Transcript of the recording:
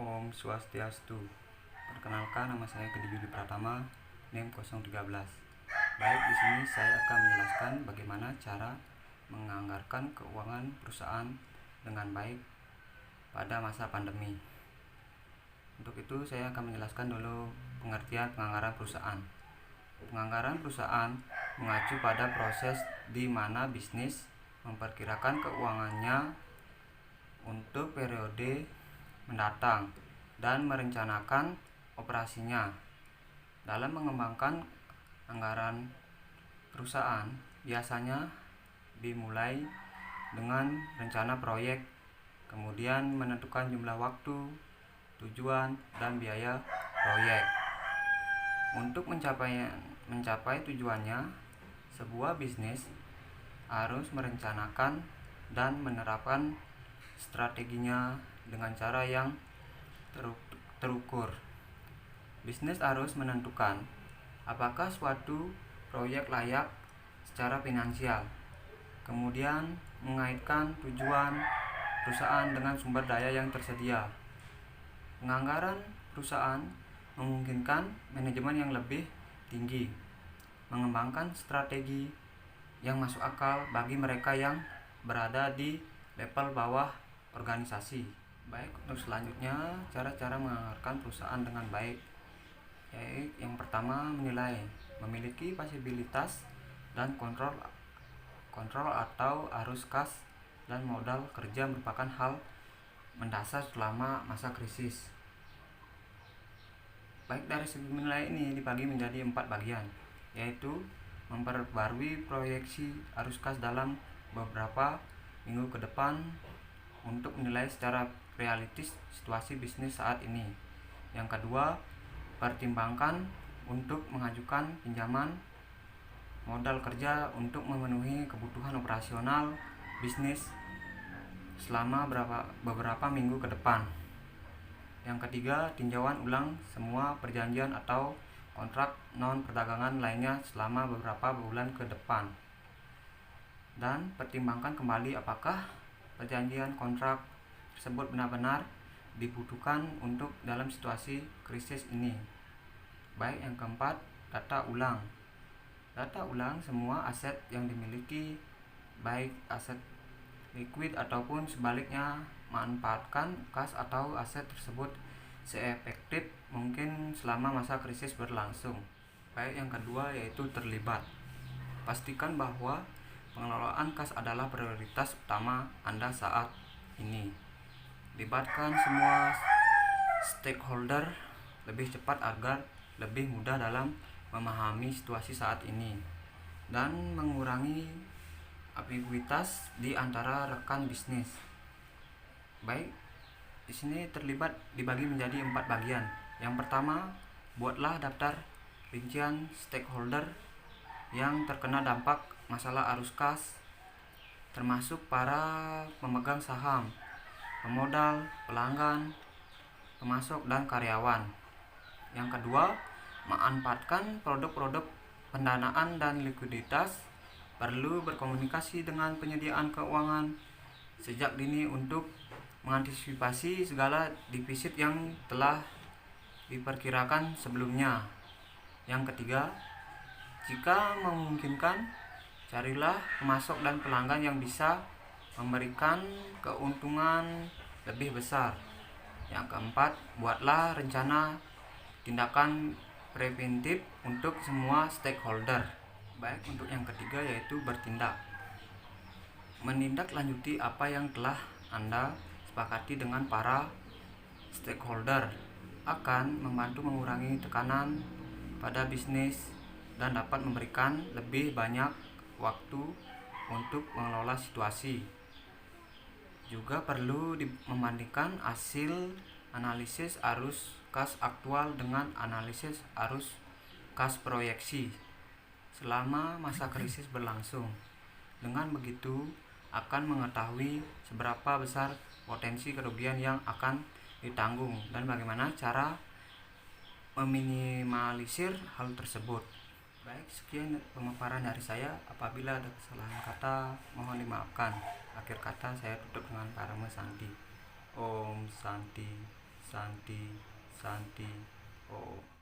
Om Swastiastu. Perkenalkan, nama saya Gede Yudi Pratama, NIM 013. Baik, di sini saya akan menjelaskan bagaimana cara menganggarkan keuangan perusahaan dengan baik pada masa pandemi. Untuk itu saya akan menjelaskan dulu pengertian penganggaran perusahaan. Penganggaran perusahaan mengacu pada proses di mana bisnis memperkirakan keuangannya untuk periode mendatang dan merencanakan operasinya. Dalam mengembangkan anggaran perusahaan, biasanya dimulai dengan rencana proyek, kemudian menentukan jumlah waktu, tujuan, dan biaya proyek. Untuk mencapai tujuannya, sebuah bisnis harus merencanakan dan menerapkan strateginya dengan cara yang terukur. Bisnis harus menentukan apakah suatu proyek layak secara finansial, kemudian mengaitkan tujuan perusahaan dengan sumber daya yang tersedia. Penganggaran perusahaan memungkinkan manajemen yang lebih tinggi mengembangkan strategi yang masuk akal bagi mereka yang berada di level bawah organisasi. Baik, untuk selanjutnya cara-cara menganggarkan perusahaan dengan baik, yaitu yang pertama menilai, memiliki fasibilitas dan kontrol atau arus kas dan modal kerja merupakan hal mendasar selama masa krisis. Baik, dari segi menilai ini dibagi menjadi 4 bagian, yaitu memperbarui proyeksi arus kas dalam beberapa minggu ke depan untuk menilai secara realistis situasi bisnis saat ini. Yang kedua, pertimbangkan untuk mengajukan pinjaman modal kerja untuk memenuhi kebutuhan operasional bisnis selama beberapa minggu ke depan. Yang ketiga, tinjauan ulang semua perjanjian atau kontrak non perdagangan lainnya selama beberapa bulan ke depan, dan pertimbangkan kembali apakah perjanjian kontrak tersebut benar-benar dibutuhkan untuk dalam situasi krisis ini. Baik, yang keempat, data ulang semua aset yang dimiliki, baik aset liquid ataupun sebaliknya. Manfaatkan kas atau aset tersebut seefektif mungkin selama masa krisis berlangsung. Baik, yang kedua yaitu terlibat. Pastikan bahwa pengelolaan kas adalah prioritas utama Anda saat ini. Libatkan semua stakeholder lebih cepat agar lebih mudah dalam memahami situasi saat ini dan mengurangi ambiguitas di antara rekan bisnis. Baik, di sini terlibat dibagi menjadi 4 bagian. Yang pertama, buatlah daftar rincian stakeholder yang terkena dampak masalah arus kas, termasuk para pemegang saham, pemodal, pelanggan, pemasok, dan karyawan. Yang kedua, manfaatkan produk-produk pendanaan dan likuiditas. Perlu berkomunikasi dengan penyediaan keuangan sejak dini untuk mengantisipasi segala defisit yang telah diperkirakan sebelumnya. Yang ketiga, jika memungkinkan, carilah pemasok dan pelanggan yang bisa memberikan keuntungan lebih besar. Yang keempat, buatlah rencana tindakan preventif untuk semua stakeholder. Baik, untuk yang ketiga yaitu bertindak. Menindaklanjuti apa yang telah Anda sepakati dengan para stakeholder akan membantu mengurangi tekanan pada bisnis dan dapat memberikan lebih banyak waktu untuk mengelola situasi. Juga perlu membandingkan hasil analisis arus kas aktual dengan analisis arus kas proyeksi selama masa krisis berlangsung. Dengan begitu akan mengetahui seberapa besar potensi kerugian yang akan ditanggung dan bagaimana cara meminimalisir hal tersebut. Baik, sekian pemaparan dari saya. Apabila ada kesalahan kata, mohon dimaafkan. Akhir kata saya tutup dengan Parama Santi. Om Santi Santi, Santi. Oh.